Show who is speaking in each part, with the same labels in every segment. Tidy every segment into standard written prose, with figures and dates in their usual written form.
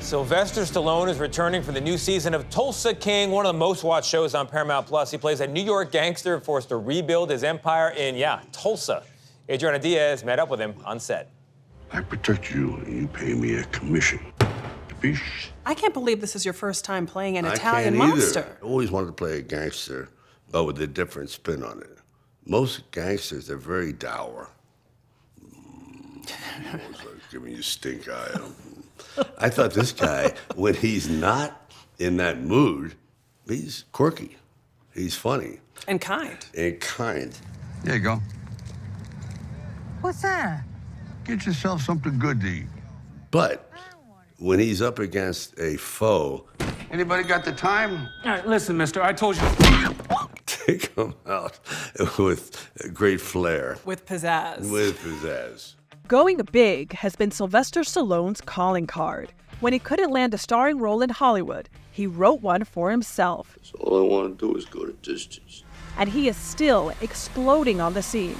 Speaker 1: Sylvester Stallone is returning for the new season of Tulsa King, one of the most watched shows on Paramount Plus. He plays a New York gangster forced to rebuild his empire in, Tulsa. Adriana Diaz met up with him on set.
Speaker 2: I protect you, and you pay me a commission. Fish.
Speaker 3: I can't believe this is your first time playing an Italian
Speaker 2: I can't
Speaker 3: monster.
Speaker 2: either. I always wanted to play a gangster, but with a different spin on it. Most gangsters are very dour. Always like giving you stink eye. I thought this guy, when he's not in that mood, he's quirky. He's funny.
Speaker 3: And kind.
Speaker 2: And kind.
Speaker 4: There you go.
Speaker 5: What's that?
Speaker 4: Get yourself something good to eat.
Speaker 2: But when he's up against a foe,
Speaker 4: Anybody got the time?
Speaker 6: All right, listen, mister, I told you.
Speaker 2: they come out with great flair.
Speaker 3: With pizzazz.
Speaker 2: With pizzazz.
Speaker 7: Going big has been Sylvester Stallone's calling card. When he couldn't land a starring role in Hollywood, he wrote one for himself.
Speaker 2: So all I want to do is go the distance.
Speaker 7: And he is still exploding on the scene.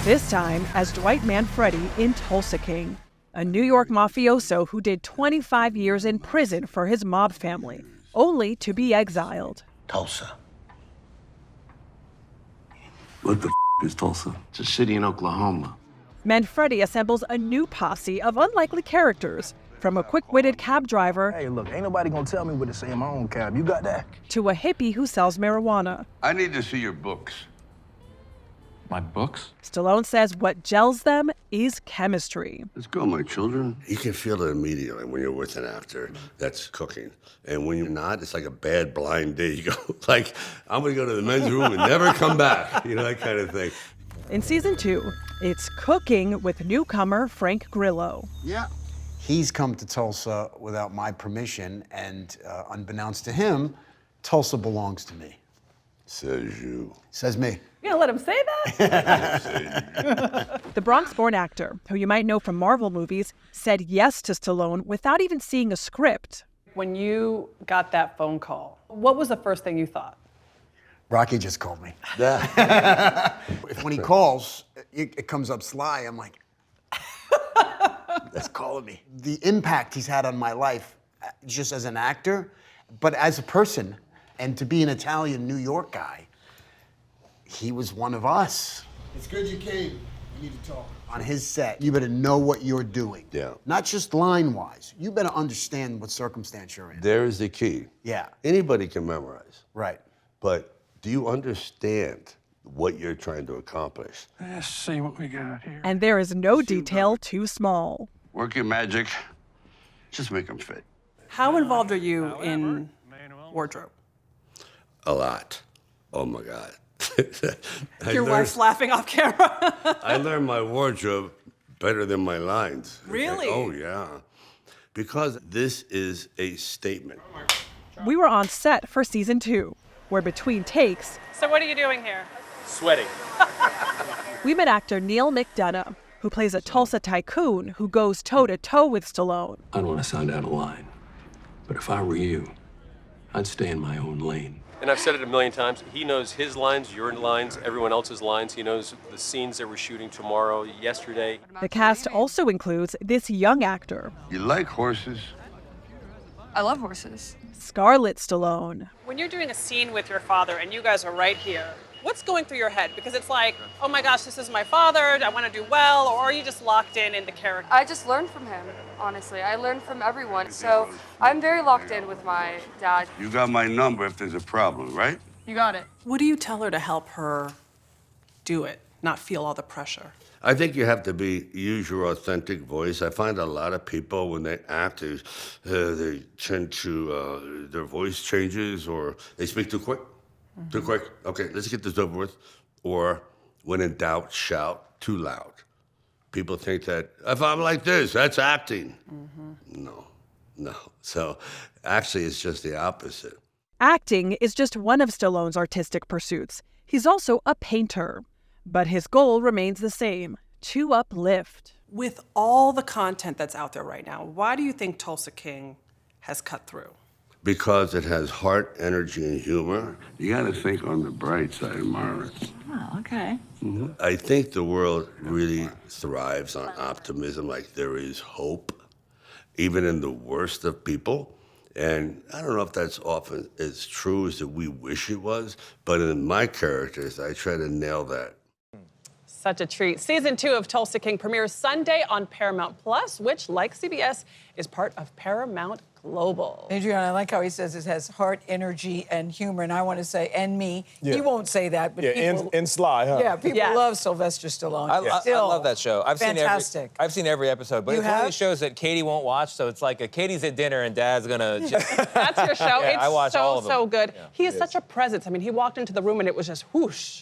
Speaker 7: This time as Dwight Manfredi in Tulsa King, a New York mafioso who did 25 years in prison for his mob family, only to be exiled.
Speaker 4: Tulsa.
Speaker 8: What the is Tulsa?
Speaker 4: It's a city in Oklahoma.
Speaker 7: Manfredi assembles a new posse of unlikely characters, from a quick-witted cab driver
Speaker 8: Hey, look, ain't nobody gonna tell me what to say in my own cab. You got that?
Speaker 7: to a hippie who sells marijuana.
Speaker 4: I need to see your books.
Speaker 6: My books?
Speaker 7: Stallone says what gels them is chemistry.
Speaker 2: Let's go, my children. You can feel it immediately when you're with an actor that's cooking. And when you're not, it's like a bad blind date. You go, like, I'm gonna go to the men's room and never come back. You know, that kind of thing.
Speaker 7: In season 2, it's cooking with newcomer Frank Grillo.
Speaker 9: Yeah. He's come to Tulsa without my permission, and unbeknownst to him, Tulsa belongs to me.
Speaker 2: Says you.
Speaker 9: Says me.
Speaker 3: You gonna let him say that?
Speaker 7: The Bronx-born actor, who you might know from Marvel movies, said yes to Stallone without even seeing a script.
Speaker 3: When you got that phone call, what was the first thing you thought?
Speaker 9: Rocky just called me. When he calls, it comes up sly. I'm like, that's calling me. The impact he's had on my life, just as an actor, but as a person, and to be an Italian New York guy, he was one of us. It's good you came. We need to talk. On his set, you better know what you're doing.
Speaker 2: Yeah.
Speaker 9: Not just line-wise. You better understand what circumstance you're in.
Speaker 2: There is the key.
Speaker 9: Yeah.
Speaker 2: Anybody can memorize.
Speaker 9: Right.
Speaker 2: But do you understand what you're trying to accomplish?
Speaker 6: Let's see what we got here.
Speaker 7: And there is no detail too small.
Speaker 4: Work your magic. Just make them fit.
Speaker 3: How involved are you in wardrobe?
Speaker 2: A lot. Oh my God.
Speaker 3: Your wife's laughing off camera.
Speaker 2: I learned my wardrobe better than my lines.
Speaker 3: Really?
Speaker 2: Oh, yeah. Because this is a statement.
Speaker 7: We were on set for season 2, where between takes,
Speaker 3: So what are you doing here?
Speaker 1: Sweating.
Speaker 7: we met actor Neil McDonough, who plays a Tulsa tycoon who goes toe-to-toe with Stallone.
Speaker 8: I don't want to sound out of line, but if I were you, I'd stay in my own lane.
Speaker 10: And I've said it a million times. He knows his lines, your lines, everyone else's lines. He knows the scenes that we're shooting tomorrow, yesterday.
Speaker 7: The cast also includes this young actor,
Speaker 4: You like horses?
Speaker 5: I love horses.
Speaker 7: Scarlet Stallone.
Speaker 3: When you're doing a scene with your father and you guys are right here, what's going through your head? Because it's like, oh my gosh, this is my father, I want to do well, or are you just locked in the character?
Speaker 5: I just learned from him, honestly. I learned from everyone. So I'm very locked in with my dad.
Speaker 4: You got my number if there's a problem, right?
Speaker 5: You got it.
Speaker 3: What do you tell her to help her do it, not feel all the pressure?
Speaker 2: I think you have to use your authentic voice. I find a lot of people, when they act, they tend to, their voice changes, or they speak too quick. Too quick. Okay, let's get this over with. Or, when in doubt, shout too loud. People think that if I'm like this, that's acting. No. So, actually, it's just the opposite.
Speaker 7: Acting is just one of Stallone's artistic pursuits. He's also a painter. But his goal remains the same, to uplift.
Speaker 3: With all the content that's out there right now, why do you think Tulsa King has cut through?
Speaker 2: Because it has heart, energy, and humor.
Speaker 4: You got to think on the bright side, Mara.
Speaker 5: Oh, okay.
Speaker 2: I think the world really thrives on optimism, like there is hope. even in the worst of people. And I don't know if that's often as true as that we wish it was, but in my characters, I try to nail that.
Speaker 3: Such a treat. Season 2 of Tulsa King premieres Sunday on Paramount Plus, which, like CBS, is part of Paramount Global.
Speaker 11: Adrian, I like how he says it has heart, energy, and humor, and I want to say, and me.
Speaker 12: Yeah.
Speaker 11: He won't say that, but people...
Speaker 12: and sly, huh?
Speaker 11: Yeah, people
Speaker 3: Yes.
Speaker 11: love Sylvester Stallone.
Speaker 1: I love that show.
Speaker 11: Fantastic.
Speaker 1: I've seen every episode, but
Speaker 11: You
Speaker 1: it's one of
Speaker 11: have?
Speaker 1: these shows that Katie won't watch, so it's like Katie's at dinner and Dad's gonna just...
Speaker 3: That's your show.
Speaker 1: Yeah,
Speaker 3: It's
Speaker 1: I watch
Speaker 3: so,
Speaker 1: all of them.
Speaker 3: so good.
Speaker 1: Yeah.
Speaker 3: He is such a presence. I mean, he walked into the room and it was just whoosh.